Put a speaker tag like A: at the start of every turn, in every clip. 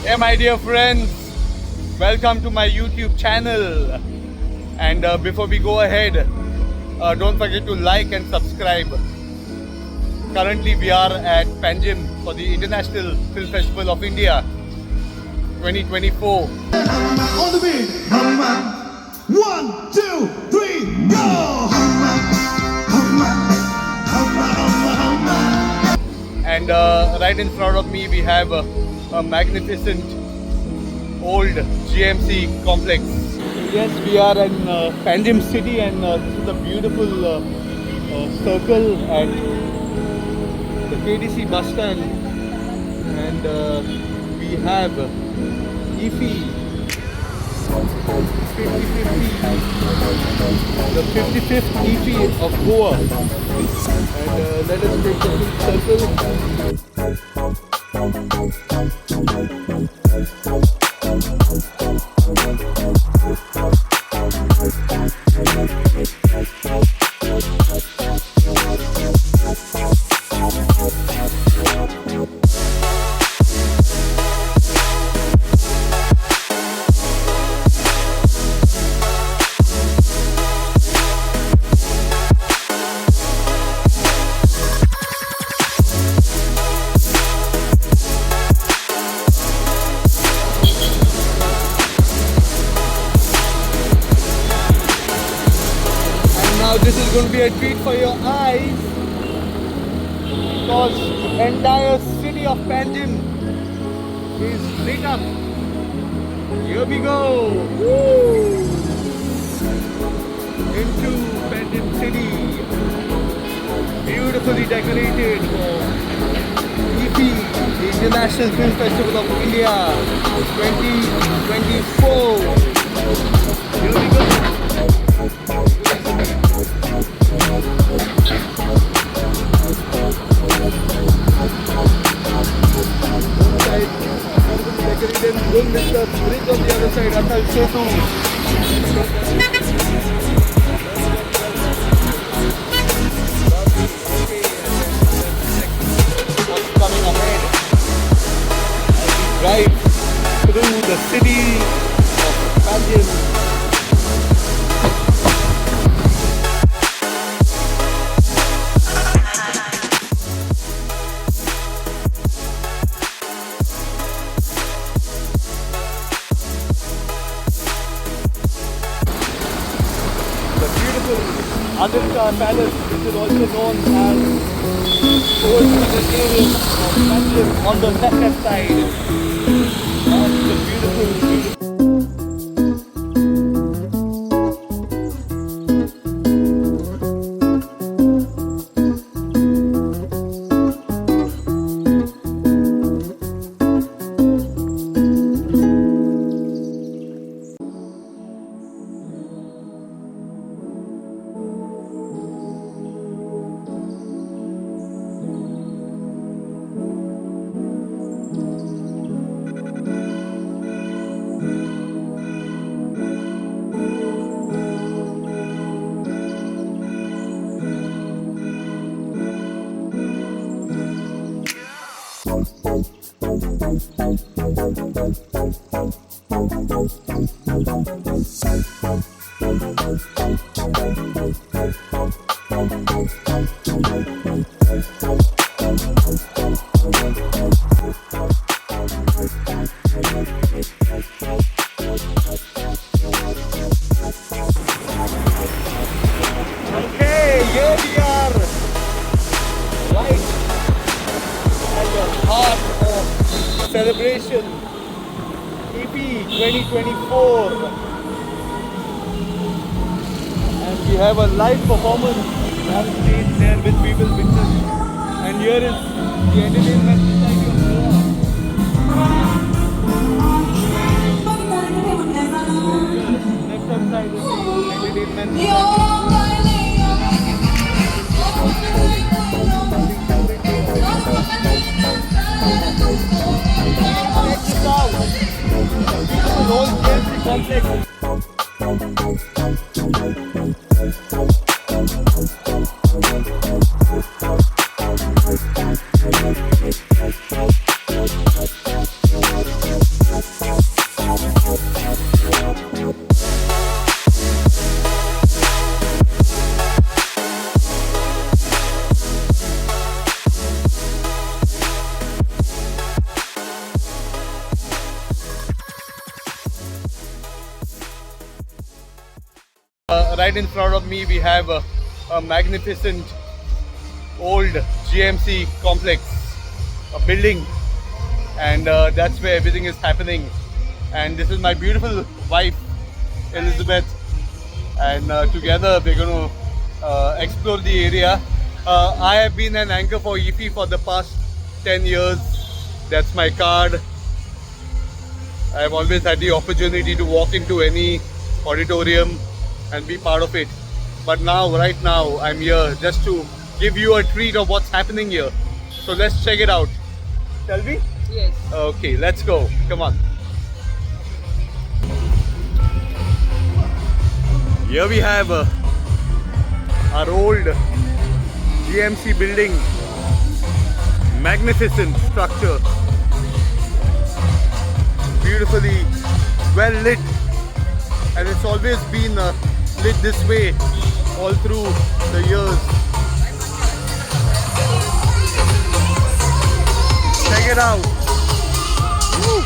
A: Hey my dear friends, welcome to my YouTube channel. And before we go ahead, don't forget to like and subscribe. Currently we are at Panjim for the International Film Festival of India 2024.
B: On the beat, 1, 2, 3, go!
A: And right in front of me we have a magnificent old GMC complex. Yes, we are in Panjim city, and this is a beautiful circle at the KDC bus stand, and we have IFFI 50-50, the 55th IFFI of Goa, and let us take the full circle. Now this is going to be a treat for your eyes, because the entire city of Panjim is lit up. Here we go. Woo! Into Panjim city, beautifully decorated for IFFI, the International Film Festival of India 2024. Here we go. Don't miss the bridge on the other side, Atal Setu. What's coming ahead as we drive through the city of Panjim. Adilka Palace, which is also known as Old Secretariat of Panjim, on the left-hand side. That's the beautiful. Okay, here we are, right at the heart of celebration IFFI 2024, and we have a live performance on stage there which we will witness, and here is the Entertainment Society of Goa. Left hand side is the Entertainment Society. Check this out. Beautiful old GMC complex. right in front of me we have a magnificent old GMC complex, a building, and that's where everything is happening. And this is my beautiful wife, Elizabeth, and together we're going to explore the area. I have been an anchor for EFI for the past 10 years. That's my card. I have always had the opportunity to walk into any auditorium and be part of it. But now, right now, I'm here just to give you a treat of what's happening here. So let's check it out. Shall we?
C: Yes.
A: Okay, let's go. Come on. Here we have our old GMC building. Magnificent structure. Beautifully well lit, and it's always been lit this way all through the years. Check it out. Woo.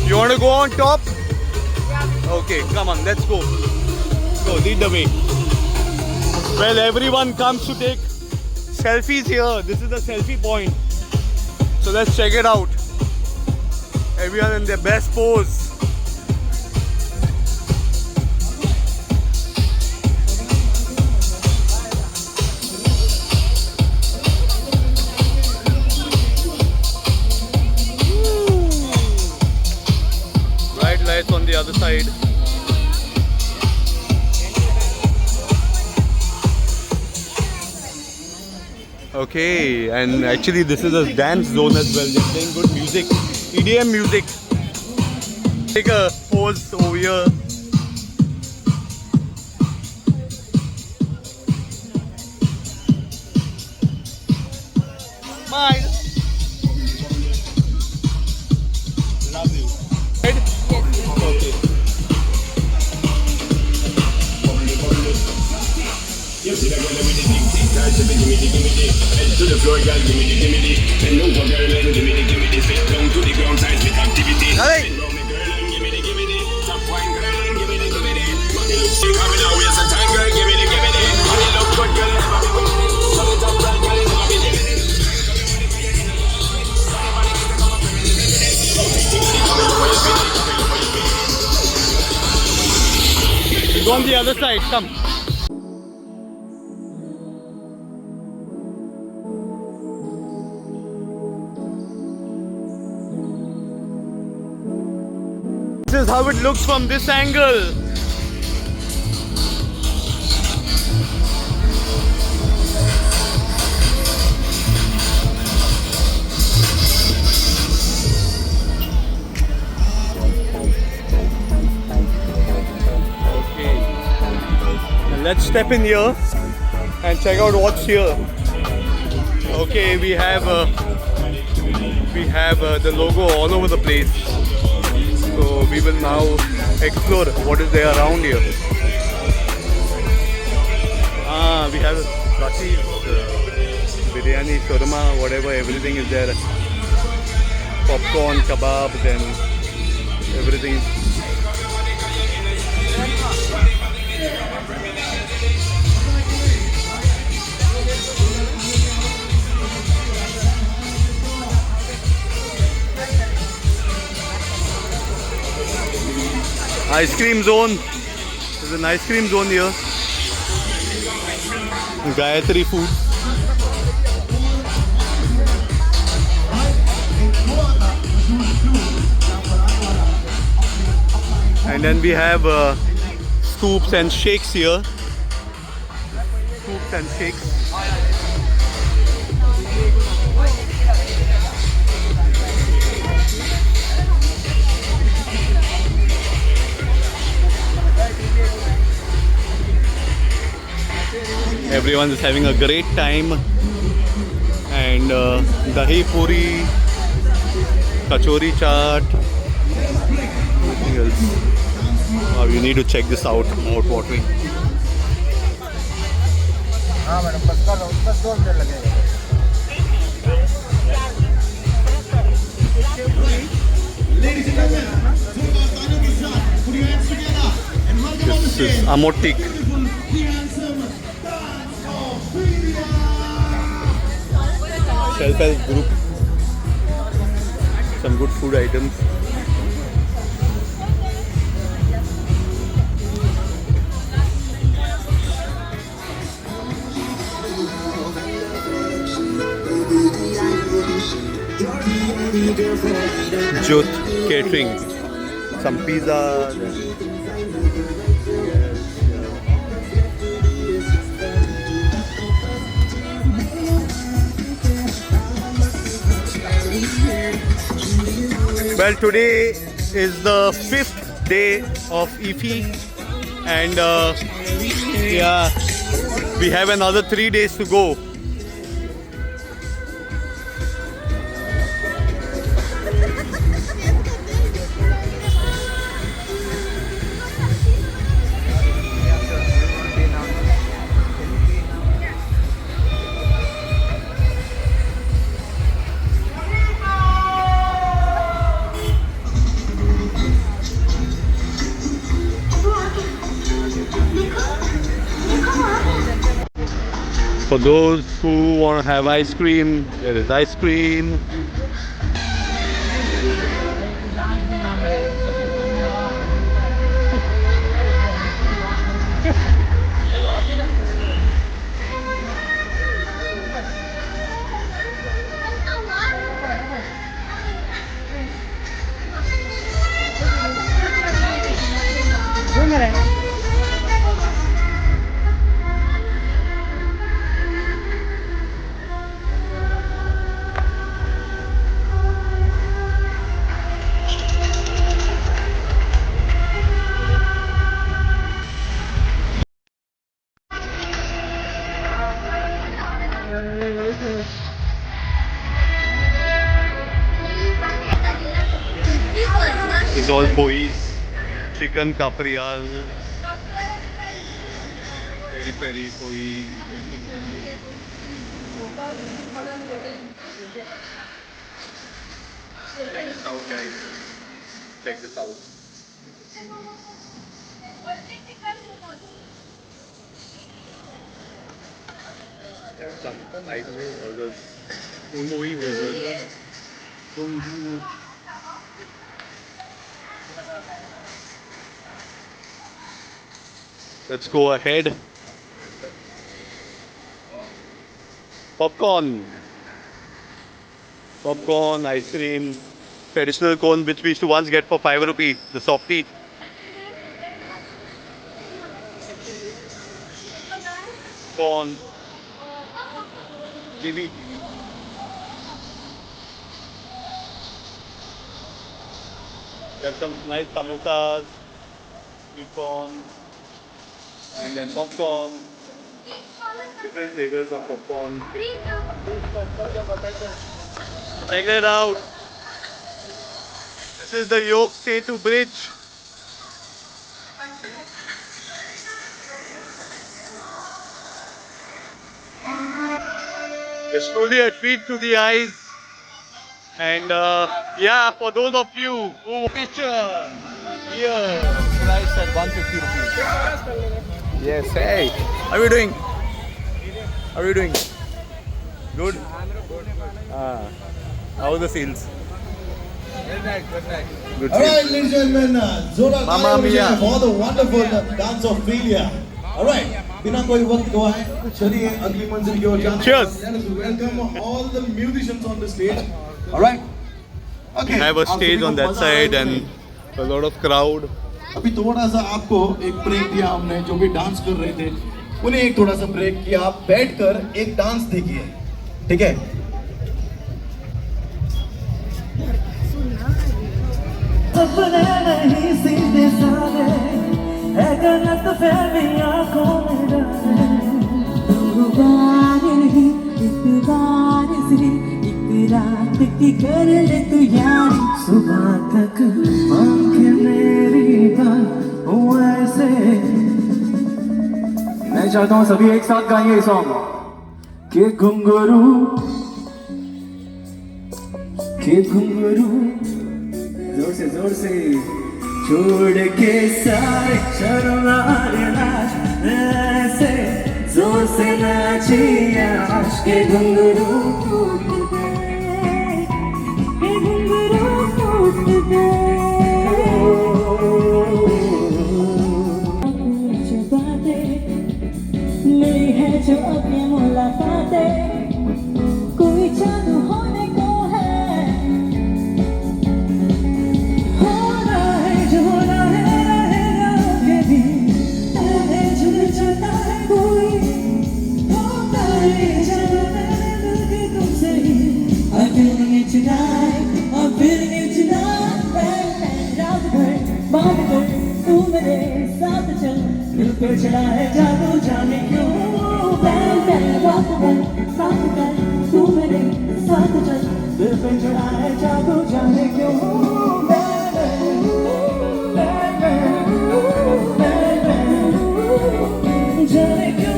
A: You want to go on top? Okay, come on, let's go. Go, lead the way. Well, everyone comes to take selfies here. This is the selfie point. So let's check it out. Everyone in their best pose. Lights on the other side. Okay, and actually this is a dance zone as well. They're playing good music, EDM music. Take a pose over here. Smile. Lovely. Right? Okay.
D: To the floor, girl, give me the, bend over, girl, and give me the, spit down to the ground, seismic activity.
A: Hey.
D: Bend over, girl, and give me the, top wine, girl, and give me the. Money looks sick, coming out, waste of time, girl, give me the. Money look good, girl, never be good. Money top, girl, never be the.
A: Go on the other side, come. This is how it looks from this angle. Let's step in here and check out what's here. Okay, we have the logo all over the place. So we will now explore what is there around here. We have Rati, biryani, shawarma, whatever, everything is there. Popcorn, kebabs, and everything. Ice cream zone. There's an ice cream zone here. Gayatri food. And then we have scoops and shakes here. Scoops and shakes. Everyone is having a great time, and dahi puri, kachori chaat, anything else. Wow, you need to check this out. Mouth watering.
C: हाँ madam बस 2 minute लगेगा.
B: Ladies and gentlemen, जोरदार तालियों के साथ put your hands together and welcome on the
A: This is
B: stage.
A: Amotik.
B: Beautiful, the handsome Dance of India.
A: Self-help group. Some good food items. Jyot Catering. Some pizza. Well, today is the 5th day of IFFI, and yeah, we have another 3 days to go. For those who want to have ice cream, there is ice cream. It's all pois, chicken caprial, peri peri poi. Check this out, guys. Check this out. Some nice burgers. Movie burgers. Let's go ahead. Popcorn. Popcorn, ice cream, traditional cone which we used to once get for 5 rupees, the softie. Corn. TV. There's some nice samosas, sweet corn, and then popcorn. Different flavors of popcorn. Check that out. This is the York Setu Bridge. It's truly a treat to the eyes. And yeah, for those of you who picture here, price at 150 rupees. Yes, hey. How are you doing? How are you doing? Good? How are the sales? Good
B: All right,
A: sales.
B: ladies and gentlemen, जोरदार
A: Mamma
B: तालियों
A: mia.
B: के for the wonderful dance of Philia. All right, बिना कोई वक्त गवाए चलिए अगली मंजिल की ओर जाते
A: Cheers.
B: हैं. Let us welcome all the musicians on the stage. All right. Okay.
A: I have a
B: आप
A: stage
B: सभी
A: on
B: को
A: that
B: मजा
A: side
B: आया कि
A: and a lot of crowd.
B: अभी थोड़ा सा आपको एक ब्रेक दिया हमने जो भी डांस कर रहे थे उन्हें एक थोड़ा सा ब्रेक किया. आप बैठकर एक डांस देखिए, ठीक है?
E: सपने नहीं सीधे साधे है गलत फहमी आंखों में डाले दो बार नहीं एक बार से एक रात की कर ले तू यारी सुबह तक आंखें मेरी बात हूँ ऐसे। मैं चाहता हूँ सभी एक साथ गाइए सॉन्ग के घुंघरू जोर से छोड़ के सारे शर्म और लाज ऐसे जोर से नाचिए आज के घुंघरू टूट गए, के घुंघरू टूट गए। कुछ बातें नहीं है जो अपने मुलाकातें, कोई जादू होने को है, होना है जो होना है रहेगा के भी, है जुड़ जाता है कोई, होता है चलो मेरे दिल की तुमसे ही। I'm feeling it tonight, I'm feeling it tonight, रात भर बात कर तू मेरे साथ चल, दिल पे चढ़ा है जादू जाने क्यों, रात भर साथ कर तू मेरे साथ चल, दिल पे चढ़ा है जादू जाने क्यों। जाने क्यों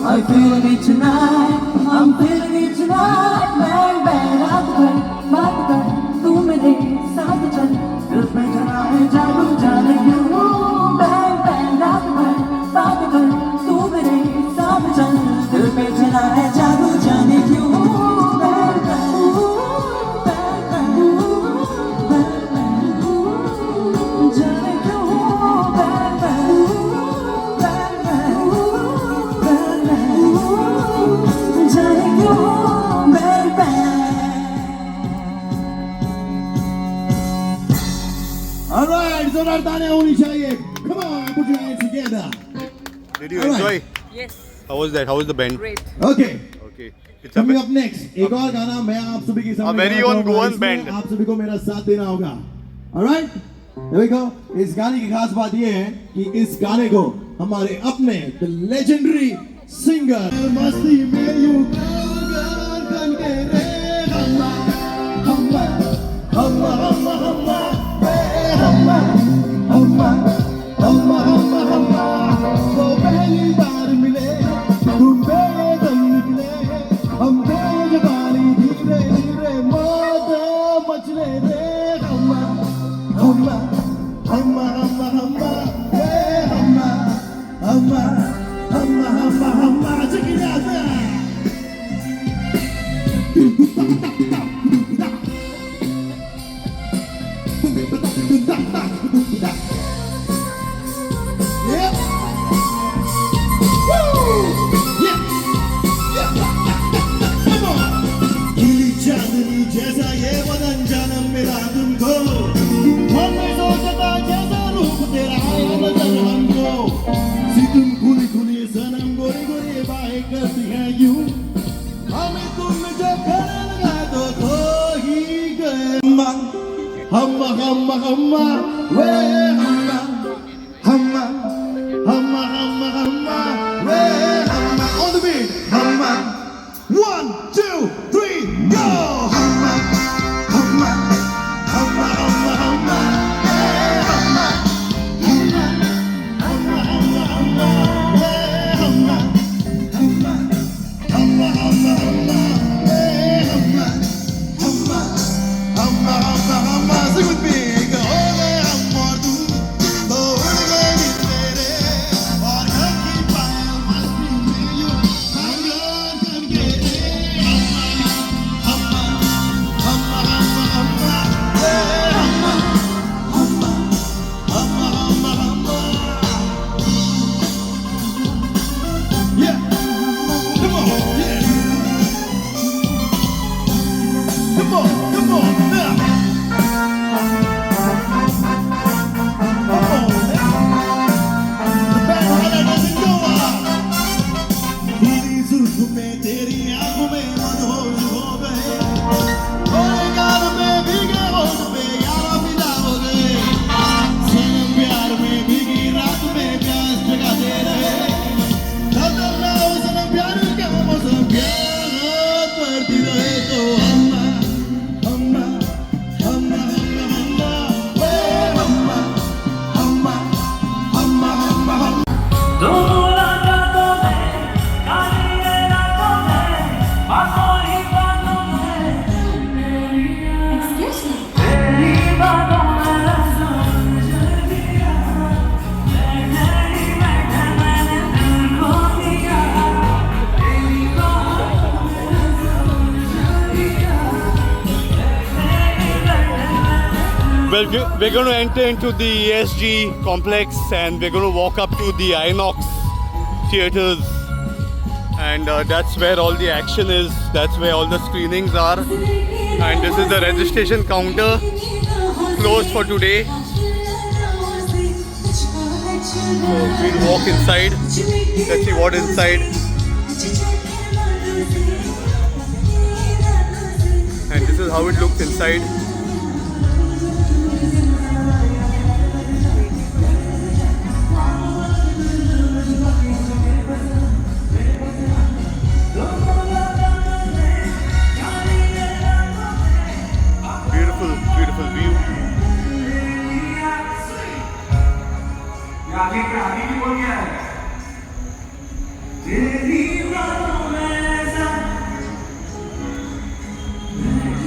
E: I'm feeling it tonight, I'm feeling it tonight, bang bang रात भर बात कर तू मेरे साथ चल, दिल पे चढ़ा है जादू जाने क्यों, bang bang रात भर बात कर तू मेरे साथ चल, दिल पे चढ़ा है जादू जाने क्यों, bang bang bang bang जाने क्यों, bang bang
B: All right, जोरदार तालियां होनी चाहिए. Come on, put your hands together.
A: Did you
B: All right.
A: enjoy?
F: Yes,
A: How was that? How was the band?
F: great.
B: Okay.
A: Okay. It's
B: Coming
A: a
B: up next, एक और गाना मैं आप सभी के सामने
A: very
B: गाना
A: own
B: चाहूंगा.
A: Goan
B: इसमें
A: band.
B: आप सभी को मेरा साथ देना होगा. All right? Here we go. इस गाने की खास बात ये है कि इस गाने को हमारे अपने the legendary singer मस्ती में यूं गान गान के रे हम्मा हम्मा हम्मा हम्मा हम्मा रे हम्मा हम्मा हम्मा हम्मा हम्मा वो पहली बार मिले तुम बेदम निकले हम बेजबानी धीरे धीरे मौत मचले रे हम्मा हम्मा हम्मा हम्मा हम्मा रे हम्मा हम्मा हम्मा हम्मा हम्मा check it out there. Yep. Woo! Yeah. Yeah. Come on. गिली चांदनी जैसा ये बदन जन्म मिला तुमको, मन में सोचता जैसा रूप तेरा आया नजर हमको, सी तुम खुली खुली सनम गोरी गोरी बाहें करती हैं यूं, हमें तुम जब खड़े लगा तो खो ही गए. हम्मा हम्मा हम्मा वे हम्मा हम्मा हम्मा हम्मा हम्मा वे हम्मा on the beat Humma 1 2 3 go Humma Humma Humma Humma Humma way Humma Humma Humma Humma Humma way Humma Humma Humma Humma Humma way Humma Humma Humma Humma Humma sing with me go हो गए हम और तुम तो उड़ गए दिल मेरे और घर की पायल मस्ती में यूं गान गान करके
A: Well, we're going to enter into the ESG complex and we're going to walk up to the Inox theaters, and that's where all the action is, that's where all the screenings are. And this is the registration counter, closed for today. So we'll walk inside, let's see what is inside. And this is how it looks inside. Beautiful view.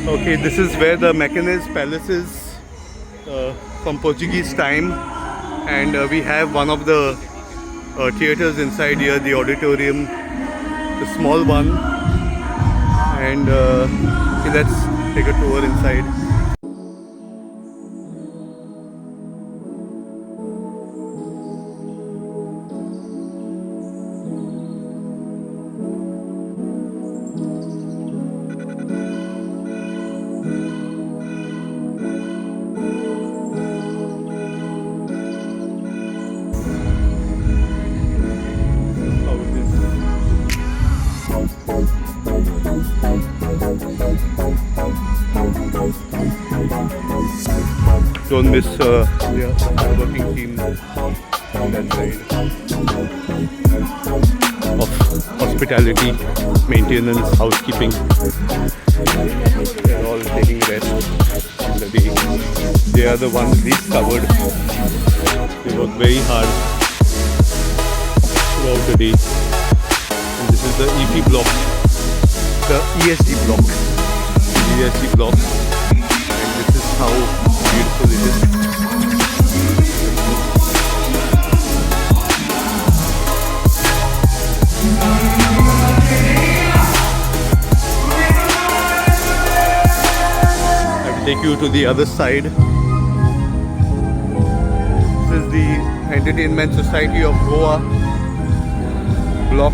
A: Okay, this is where the Mechanis Palace is, from Portuguese time, and we have one of the theaters inside here, the auditorium, the small one, and okay, let's take a tour inside. Don't miss the working team on that side of hospitality, maintenance, housekeeping. They're all taking rest on the day. They are the ones least covered. They work very hard throughout the day. And this is the EP block, the ESG block. ESG block. And this is how beautiful it is. I will take you to the other side. This is the Entertainment Society of Goa block.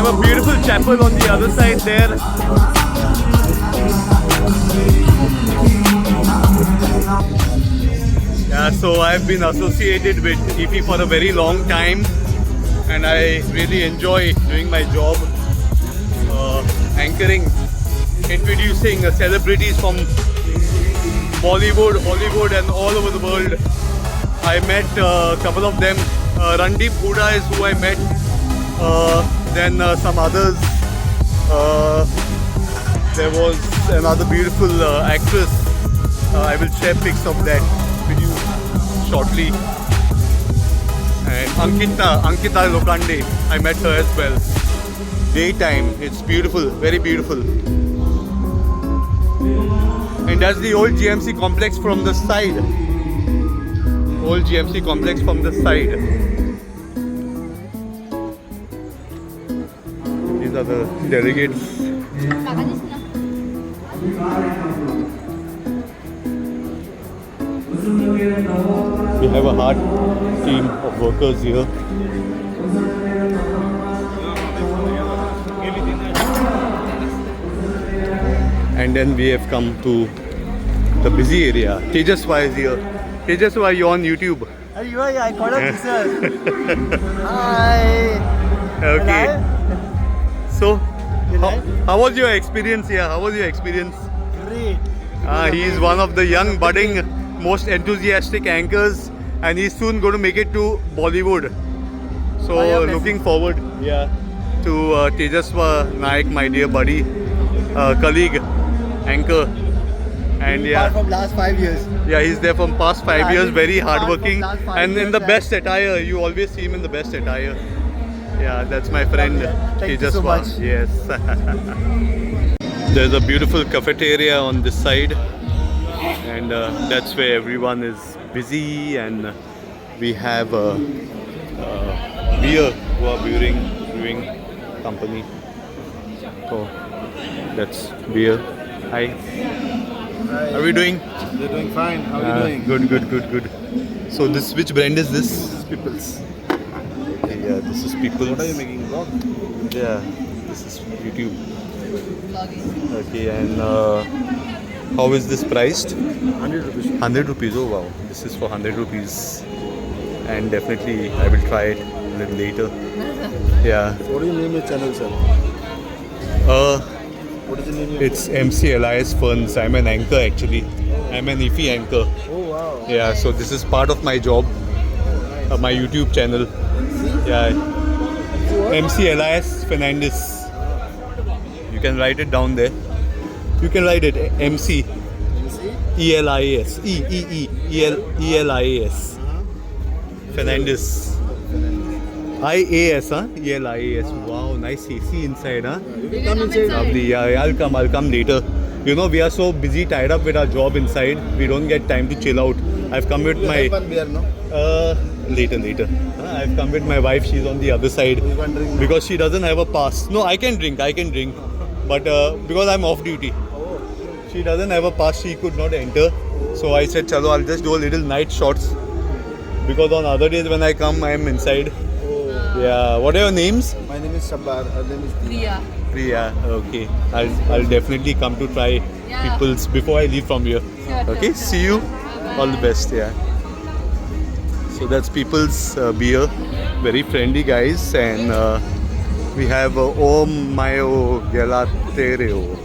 A: A beautiful chapel on the other side there. Yeah, so I've been associated with EP for a very long time, and I really enjoy doing my job, anchoring, introducing celebrities from Bollywood, Hollywood and all over the world. I met a couple of them. Randeep Hooda is who I met. Then some others. There was another beautiful actress. I will share pics of that with you shortly. And Ankita Lokande, I met her as well. Daytime, it's beautiful, very beautiful. And that's the old GMC complex from the side. Old GMC complex from the side. These are the delegates. We have a hard team of workers here. And then we have come to the busy area. Tejaswa is here. Tejaswa, you on YouTube?
C: Yeah, I called up sir. Hi.
A: Okay. So, how was your experience here? How was your experience?
C: Great.
A: He is one of the young, budding, most enthusiastic anchors, and he's soon going to make it to Bollywood. So, looking forward, to Tejaswa Naik, my dear buddy, colleague, anchor, and
C: From last 5 years.
A: Yeah, he's there from past 5 years, very hardworking,
C: last 5
A: and in
C: years,
A: the
C: yeah.
A: best attire. You always see him in the best attire. Yeah, that's my friend
C: Thank you so
A: Tejaswa.
C: much.
A: Yes. There's a beautiful cafeteria on this side, and that's where everyone is busy, and we have beer who are brewing company. So that's beer. Hi. How are we doing?
C: They're doing fine. How are you doing?
A: Good. So this, which brand is this?
C: Peoples.
A: Yeah, this is People's.
C: What are you making? Vlog?
A: Yeah, this is YouTube. Okay, and how is this priced?
C: 100 rupees.
A: 100 rupees. Oh wow, this is for 100 rupees. And definitely I will try it a little later. Yeah.
C: What do you name your channel, sir? What is the name of your
A: It's MC Elias Ferns. I'm an anchor actually. I'm an IFI anchor.
C: Oh wow.
A: Yeah, so this is part of my job, my YouTube channel. Yeah, MC Elias Fernandez. You can write it down there. You can write it MC ELIAS ELIAS Fernandez. IAS, huh? ELIAS. Wow, nice AC inside, huh?
C: Come inside.
A: Lovely. Yeah, I'll come later. You know, we are so busy, tied up with our job inside. We don't get time to chill out. I've come with my
C: One beer, no?
A: later. I've come with my wife. She's on the other side
C: You can't drink.
A: because she doesn't have a pass. No, I can drink, but because I'm off duty. She doesn't have a pass. She could not enter. So I said, chalo, I'll just do a little night shots because on other days when I come, I'm inside. Yeah. What are your names?
C: My name is Sabbar. Her name is
E: Priya.
A: Priya. Okay. I'll definitely come to try People's before I leave from here. Okay. See you. All the best. Yeah. So that's People's beer. Very friendly guys, and we have Om Mayo Gelaterio.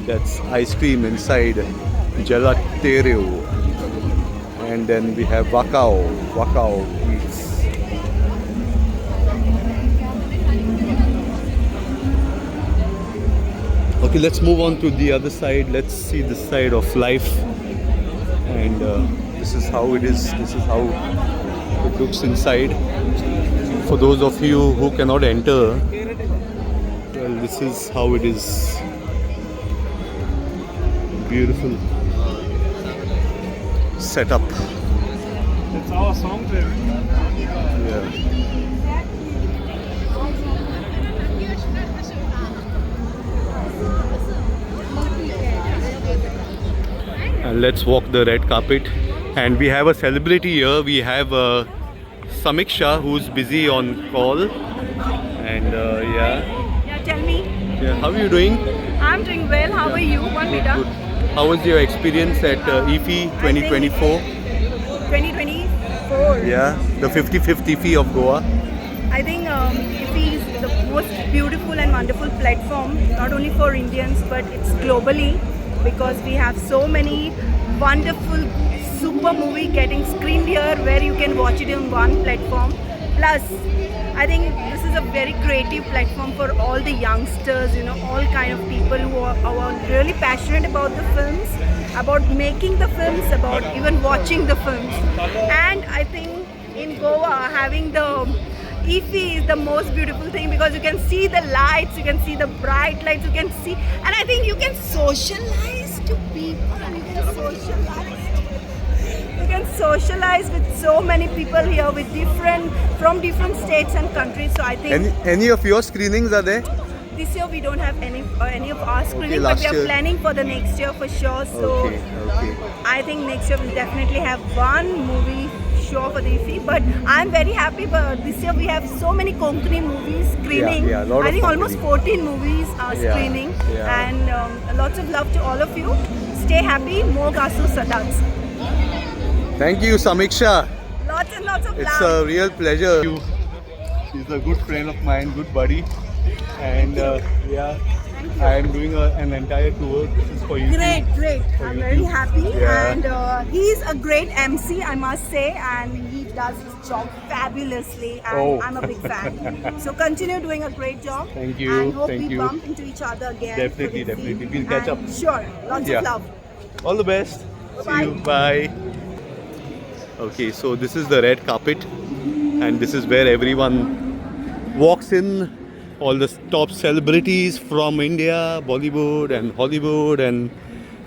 A: That's ice cream inside Gelaterio. And then we have Wakao Eats. Okay, let's move on to the other side. Let's see this side of life. And this is how it is. This is how it looks inside. For those of you who cannot enter, well, this is how it is. Beautiful setup.
C: That's our song,
A: Yeah. And let's walk the red carpet. And we have a celebrity here. We have Samiksha, who's busy on call. And
F: Yeah, tell me.
A: yeah, how are you doing?
F: I'm doing well. How are you? One
A: Good.
F: minute.
A: How was your experience at IFI 2024?
F: 2024.
A: Yeah, the 55th IFI of Goa.
F: I think IFI is the most beautiful and wonderful platform, not only for Indians, but it's globally, because we have so many wonderful super movie getting screened here where you can watch it on one platform. Plus, I think this is a very creative platform for all the youngsters, you know, all kind of people who are really passionate about the films, about making the films, about even watching the films. And I think in Goa, having the IFI is the most beautiful thing because you can see the lights, you can see the bright lights, you can see, and I think you can socialize to people, you can socialize with so many people here with from different states and countries. So I think
A: Any of your screenings are there?
F: this year we don't have any of our screening, but
A: last
F: we are
A: year.
F: planning for the next year for sure. So
A: Okay.
F: I think next year we'll definitely have one movie show for the IFI. But I'm very happy. But this year we have so many Konkani movies screening.
A: Yeah, lot
F: I
A: of
F: think
A: Konkani.
F: almost 14 movies are
A: Yeah,
F: screening.
A: yeah.
F: And lots of love to all of you. Stay happy. More Gasu Sadats.
A: Thank you, Samiksha.
F: Lots and lots of
A: It's
F: love.
A: a real pleasure. She's a good friend of mine, good buddy. And yeah, I am doing an entire tour. This is for you.
F: Great. I'm very happy.
A: Yeah.
F: And he's a great MC, I must say, and he does his job fabulously. And
A: Oh.
F: I'm a big fan. So continue doing a great job.
A: Thank you,
F: And hope
A: thank
F: we
A: you.
F: bump into each other again.
A: Definitely,
F: for the
A: definitely.
F: scene.
A: We'll catch
F: And
A: up.
F: Sure. Lots
A: Yeah.
F: of love.
A: All the best.
F: Bye-bye.
A: See you. Bye. Okay, so this is the red carpet, and this is where everyone walks in all the top celebrities from India, Bollywood and Hollywood. And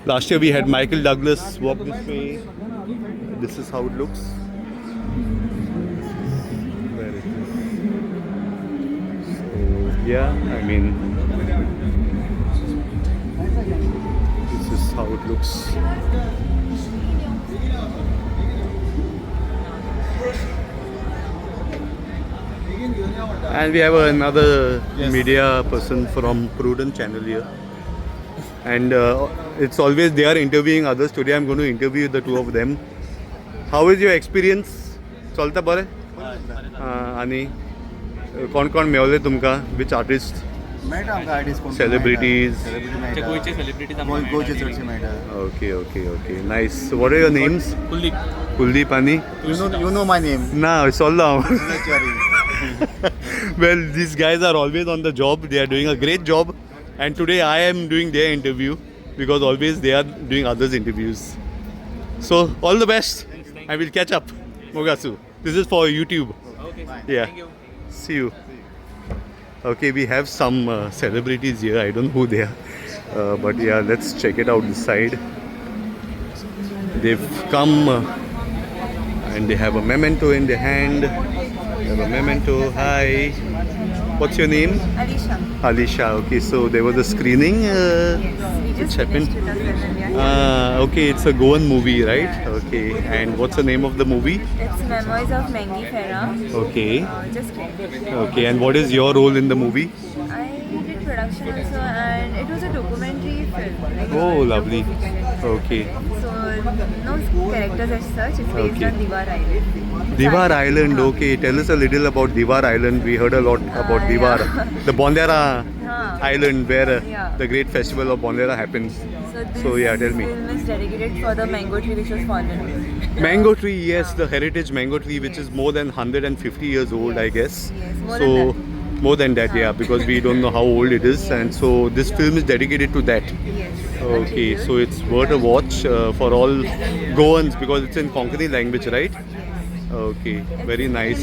A: last year we had Michael Douglas walk this way. This is how it looks. Where is this? So yeah, I mean, this is how it looks. And we have another media person from Prudent channel here. And it's always they are interviewing others. Today I'm going to interview the two of them. How is your experience? चलता बरे? आणि कोण कोण मेवले तुमका? Which artist?
C: मेळटा आमकां artist कोण
A: Celebrities.
C: Celebrity गोंयचे सेलिब्रिटीज गोंयचे चडशे मेळटा
A: Okay. Nice. So what are your names? Kuldeep आणि?
C: You know my name.
A: No, it's all now.
C: Sorry.
A: Well, these guys are always on the job. They are doing a great job. And today I am doing their interview because always they are doing others' interviews. So all the best. I will catch up. Mogasu. This is for YouTube.
C: Okay.
A: Yeah.
C: Thank you.
A: See you. Okay, we have some celebrities here. I don't know who they are. But yeah, let's check it out this side. They've come and they have a memento in their hand. They have a memento. Hi. What's your name?
F: Alisha.
A: Alisha. Okay, so there was a screening.
F: We just
A: happened?
F: finished with our film, yeah.
A: Okay, it's a Goan movie, right? Okay. And what's the name of the movie?
F: It's Memoirs of Mengi Ferra.
A: Okay.
F: Just kidding.
A: Okay, and what is your role in the movie?
F: I did production also, and it was a documentary film. Like
A: Oh,
F: a
A: lovely.
F: documentary.
A: Okay.
F: So no characters as such. It's based
A: Okay.
F: on Diwar Island.
A: Diwar Island, okay. Tell us a little about Diwar Island. We heard a lot about Diwar.
F: yeah.
A: The Bondera
F: Huh.
A: Island where
F: Yeah.
A: the great festival of Bondera happens.
F: So this
A: So, yeah, tell me.
F: film is dedicated for the mango tree which was fallen.
A: Mango tree, yes, the heritage mango tree which is more than 150 years old, I guess.
F: Yes, more
A: So
F: than
A: more than that, yeah, because we don't know how old it is, and so this film is dedicated to that.
F: Yes.
A: Okay, so it's worth a watch for all Goans because it's in Konkani language, right? Okay, very nice.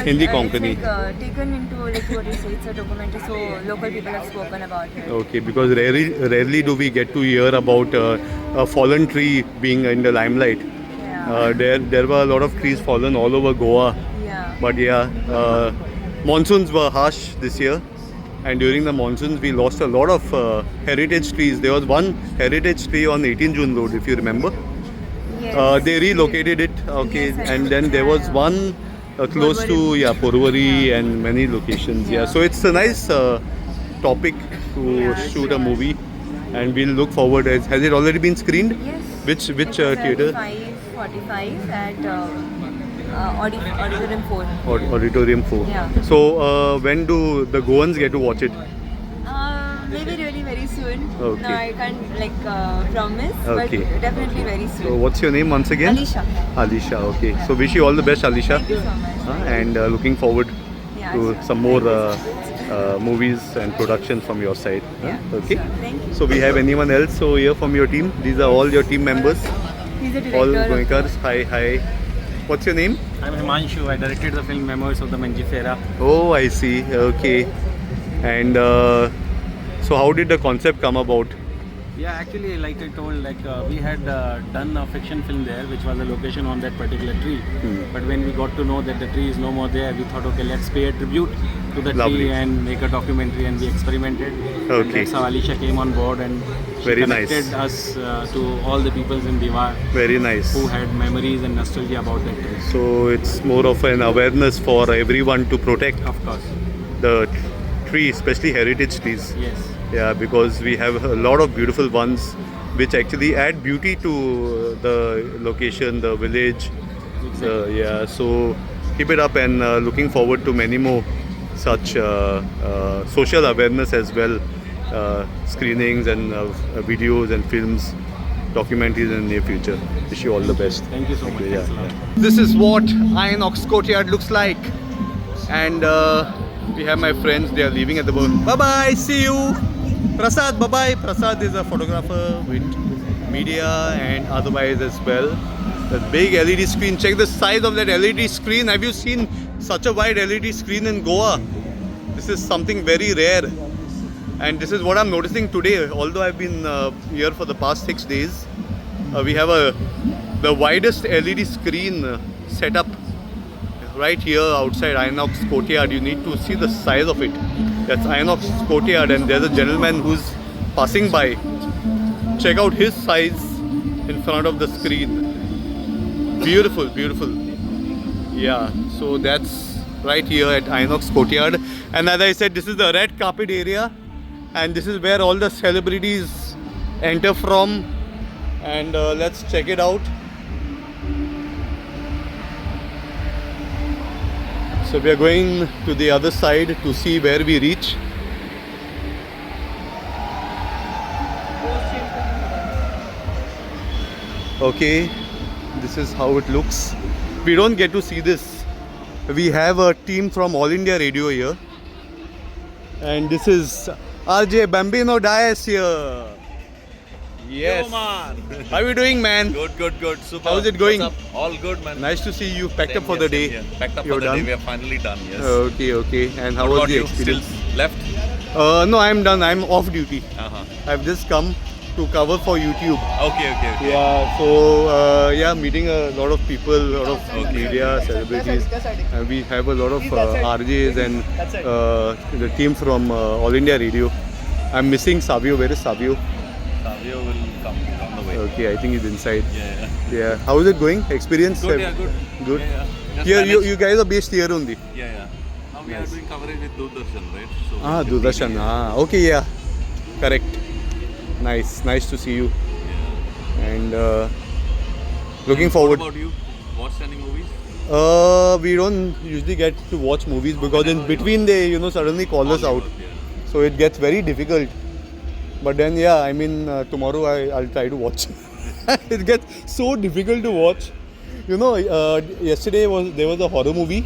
A: Hindi Konkani.
F: It's like, taken into like what you say, it's a documentary, so local people have spoken about it.
A: Okay, because rarely do we get to hear about a fallen tree being in the limelight.
F: Yeah.
A: There were a lot of trees fallen all over Goa,
F: Yeah.
A: but yeah, monsoons were harsh this year, and during the monsoons we lost a lot of heritage trees. There was one heritage tree on 18 June Road, if you remember.
F: Yes.
A: They relocated it, okay,
F: Yes, I
A: and
F: know.
A: then there was one close to Porvorim
F: Yeah.
A: and many locations. Yeah,
F: Yeah.
A: so it's a nice topic to
F: Yeah,
A: shoot a
F: sure.
A: movie, and we'll look forward. Has it already been screened?
F: Yes.
A: Which
F: It was at
A: theatre?
F: 5:45 at Auditorium 4.
A: Auditorium 4.
F: Yeah.
A: So when do the Goans get to watch it?
F: Maybe really very soon.
A: Okay.
F: No, I can't like promise,
A: Okay.
F: but definitely very
A: So
F: soon.
A: what's your name once again?
F: Alisha.
A: Alisha. Okay. So wish you all the best, Alisha.
F: Thank you so much.
A: And looking forward
F: Yeah,
A: to
F: sure.
A: some more movies and productions from your side.
F: Yeah,
A: Okay.
F: sure. Thank you.
A: So we have anyone else over here from your team? These are all your team members.
F: He's a
A: All
F: director.
A: Goenkars. Hi. What's your name?
C: I'm Himanshu. I directed the film Memoirs of the Mengi Ferra.
A: Oh, I see. Okay. And so how did the concept come about?
C: Yeah, actually, like I told, we had done a fiction film there, which was a location on that particular tree. But when we got to know that the tree is no more there, we thought, okay, let's pay a tribute to the
A: Lovely.
C: tree and make a documentary, and we experimented. And
A: Okay.
C: that's how Alisha came on board, and she
A: Very nice.
C: connected us to all the peoples in Diwar
A: Very nice.
C: who had memories and nostalgia about that tree.
A: So it's more of an awareness for everyone to protect
C: Of course.
A: the tree, especially heritage trees.
C: Yes.
A: Yeah, because we have a lot of beautiful ones which actually add beauty to the location, the village. Yeah, so keep it up and looking forward to many more such social awareness as well, screenings and videos and films, documentaries in the near future. Wish you all the best.
C: Thank you so much. Thanks a lot.
A: This is what Inox Courtyard looks like, and we have my friends. They are leaving at the boat. Bye bye. See you. Prasad, bye bye. Prasad is a photographer with media and otherwise as well. The big LED screen. Check the size of that LED screen. Have you seen such a wide LED screen in Goa? This is something very rare, and this is what I'm noticing today. Although I've been here for the past 6 days, we have the widest LED screen set up right here outside Inox Courtyard. You need to see the size of it. That's Inox Courtyard, and there's a gentleman who's passing by. Check out his size in front of the screen. Beautiful, beautiful. Yeah, so that's right here at Inox Courtyard. And as I said, this is the red carpet area, and this is where all the celebrities enter from. And let's check it out. So we are going to the other side to see where we reach. Okay, this is how it looks. We don't get to see this. We have a team from All India Radio here. And this is RJ Bambino Dias here. Yes. How are you doing, man?
G: Good. Super.
A: How's it going?
G: What's up? All good, man.
A: Nice to see you packed
G: Same
A: up for
G: here,
A: the day.
G: same here. Packed up
A: You're
G: for the
A: done?
G: day. We are finally done. Yes.
A: Okay. And how
G: What
A: was
G: about
A: the
G: you?
A: experience?
G: Still left?
A: No, I'm done. I'm off duty.
G: Uh-huh.
A: I've just come to cover for YouTube.
G: Okay.
A: Yeah, so meeting a lot of people, a lot of media, celebrities. We have a lot of RJs and the team from All India Radio. I'm missing Savio. Where is Savio?
G: Savio will come on the way.
A: Okay, I think he's inside.
G: Yeah.
A: How is it going? Experience?
G: Good, yeah, good.
A: Good.
G: Yeah. Just
A: Here,
G: managed.
A: you guys are based here only.
G: Yeah. Now we are doing coverage with Doordarshan, right? So
A: Ah,
G: with the
A: Doordarshan.
G: TV.
A: Okay, yeah. Correct. Nice to see you.
G: Yeah.
A: And looking forward.
G: What about you? Watch any movies?
A: We don't usually get to watch movies because in between they, suddenly call us out.
G: Yeah.
A: So it gets very difficult. But then, tomorrow I'll try to watch. It gets so difficult to watch. Yesterday there was a horror movie,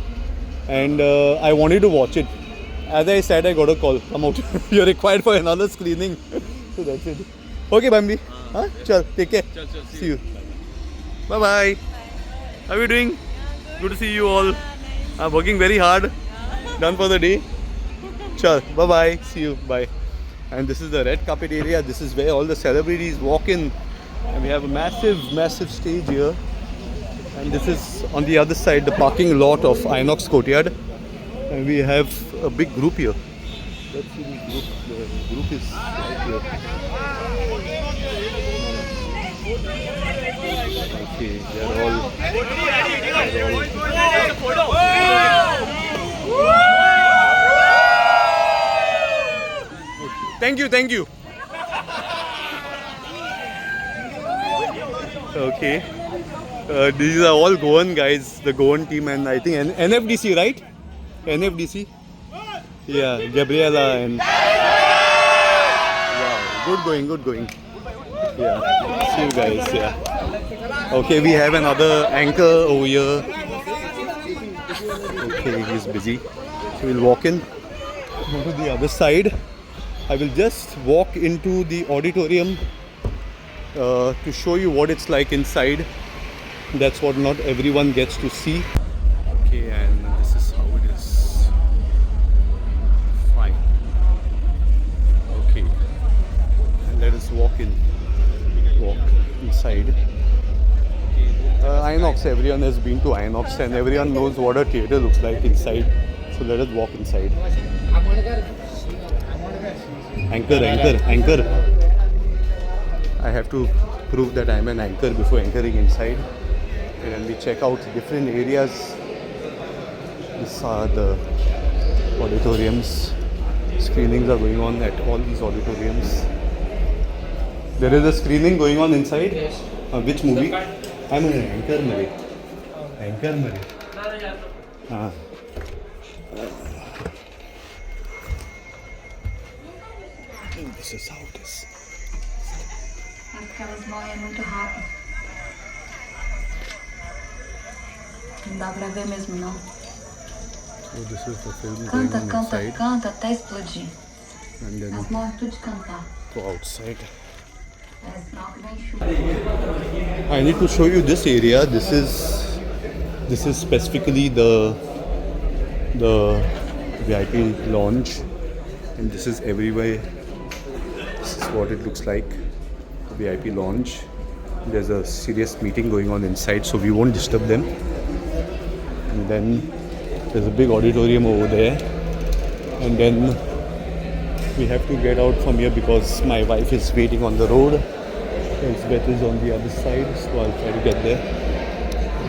A: and I wanted to watch it. As I said, I got a call. Come out. You're required for another screening. So that's it. Okay, Bambi. Chal, take care. See you. Bye. How are you doing? Good to see you all. I'm working very hard. Done for the day. Chal, bye. See you. Bye. And this is the red carpet area. This is where all the celebrities walk in. And we have a massive stage here. And this is on the other side, the parking lot of Inox Courtyard. And we have a big group here. Let's see this group. The group is right here. Okay, they're all. Thank you. Okay. These are all Goan guys, the Goan team, and I think NFDC, right? NFDC? Yeah, Gabriela and... Wow, good going. Yeah, see you guys, yeah. Okay, we have another anchor over here. Okay, he's busy. So we'll walk in. Go to the other side. I will just walk into the auditorium to show you what it's like inside. That's what not everyone gets to see. Okay, and this is how it is. Fine. Okay. And let us walk inside. Inox, everyone has been to Inox and everyone knows what a theatre looks like inside. So let us walk inside. Anchor. I have to prove that I'm an anchor before entering inside. And we check out different areas. These are the auditoriums. Screenings are going on at all these auditoriums. There is a screening going on inside. Yes. Which movie? I'm an anchor, Mary. This is how it is.
H: Aquelas morrem muito rápido. Não dá pra ver mesmo, não.
A: So this is the film going
H: Canta,
A: on
H: canta,
A: inside.
H: canta até explodir.
A: And then
H: Elas morrem tudo de cantar.
A: go outside.
H: É sinal que vem chuva.
A: I need to show you this area. This is specifically the VIP lounge, and this is everywhere. This is what it looks like. VIP lounge. There's a serious meeting going on inside, so we won't disturb them. And then there's a big auditorium over there, and then we have to get out from here because my wife is waiting on the road. Elizabeth is on the other side, so I'll try to get there.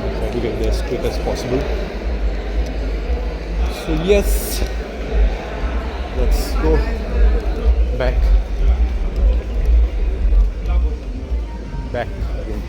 A: I'll try to get there as quick as possible. So yes, let's go back again.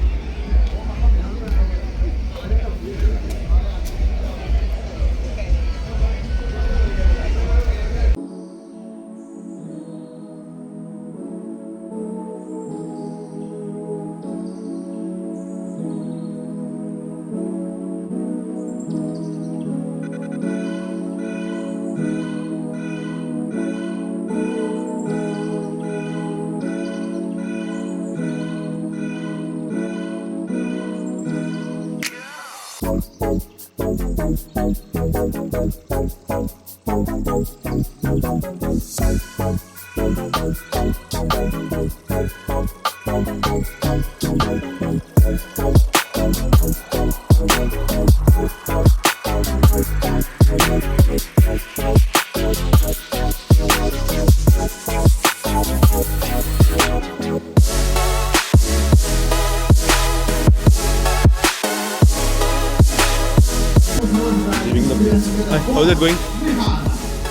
A: How's it going?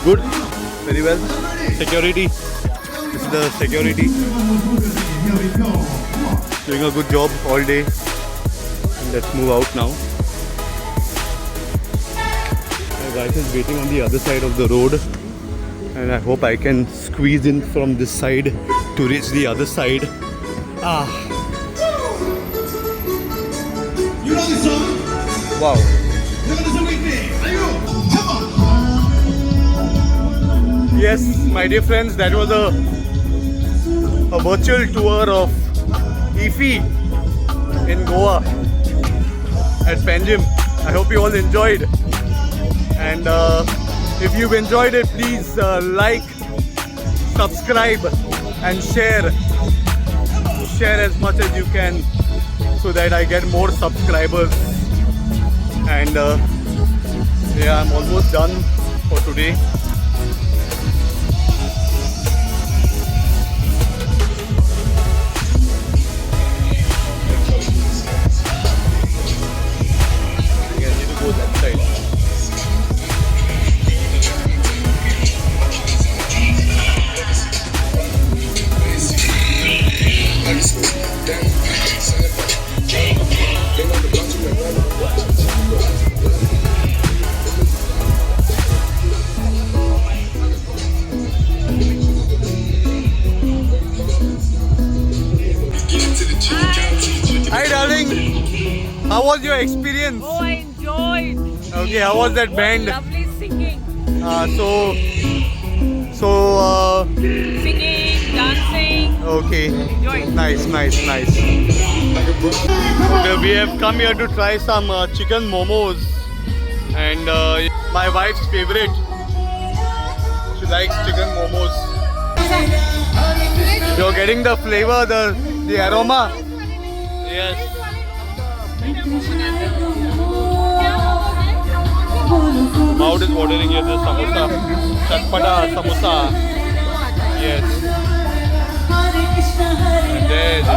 A: Good? Very well. Security. This is the security. Doing a good job all day. And let's move out now. My wife is waiting on the other side of the road, and I hope I can squeeze in from this side to reach the other side.
B: You know this song?
A: Wow.
B: You're gonna sing with me. Are you? Come on.
A: Yes, my dear friends, that was a virtual tour of IFFI in Goa at Panjim. I hope you all enjoyed. And if you've enjoyed it, please like, subscribe and share. Share as much as you can so that I get more subscribers. And yeah, I'm almost done for today. I need to go that side. Hi darling, how was your experience?
I: Oh, I enjoyed.
A: Okay, how was that band?
I: Lovely singing. Singing, dancing.
A: Okay.
I: Enjoyed.
A: Nice. Okay, we have come here to try some chicken momos, and my wife's favorite. She likes chicken momos. You're getting the flavor, the aroma. Yes. Mouth is watering here. The samosa, chatpata samosa. Yes. And there it is.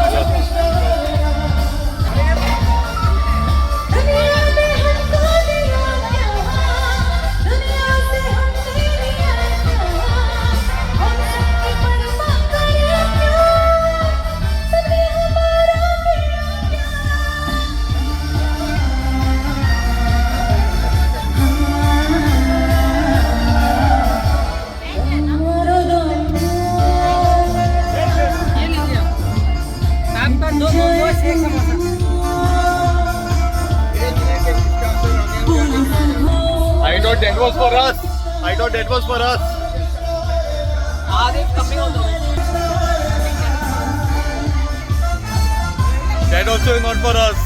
A: I thought that was for us.
I: Coming on the way.
A: That also is not for us.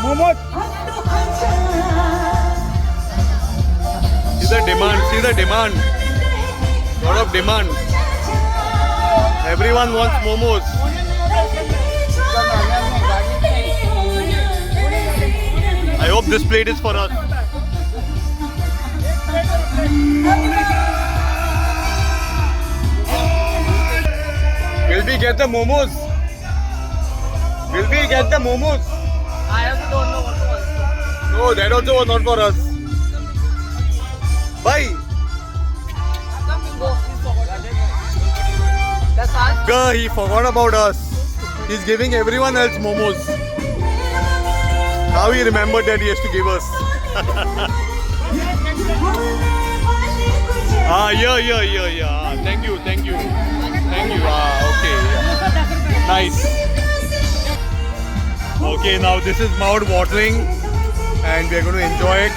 A: momos. See the demand. See the demand. Lot of demand. Everyone wants momos. I hope this plate is for us. Will we get the momos? Will we get the momos?
I: I also don't know what to answer.
A: No, that also was not for us. Bye.
I: Come, Bingo. He's forgot. That's us.
A: Gah, he forgot about us. He's giving everyone else momos. Now he remembered that he has to give us. Yeah. Thank you. Okay. Yeah. Nice. Okay, now this is mouth watering and we are going to enjoy it.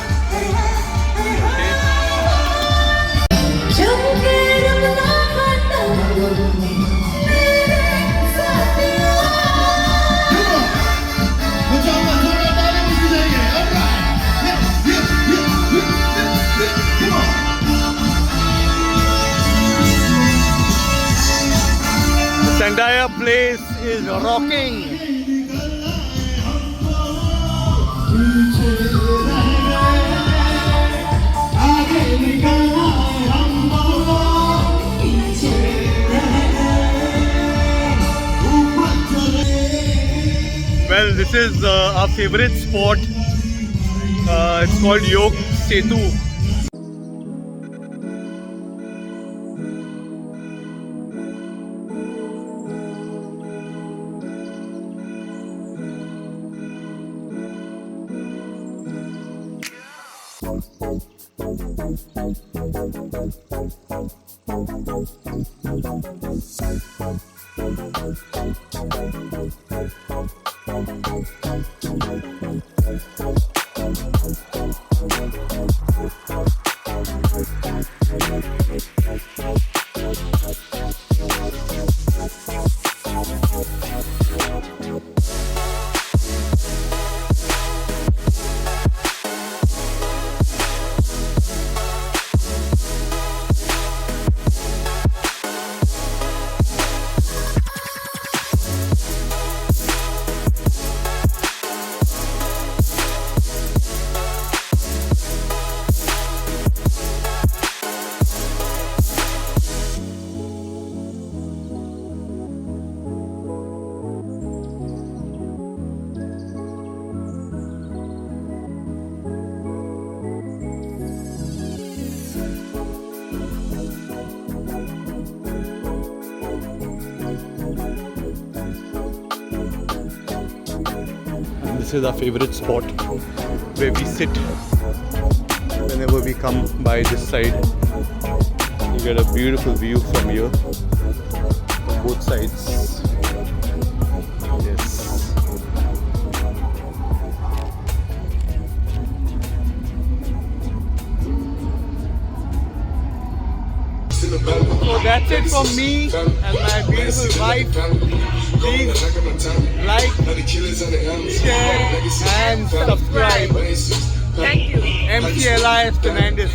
A: This entire place is rocking. Well, this is our favorite spot. It's called Yog Setu. This is our favorite spot where we sit whenever we come by this side. You get a beautiful view from here, from both sides. Yes. So that's it from me and my beautiful wife. Please like, share and subscribe.
I: Thank you.
A: MC Elias Fernandez.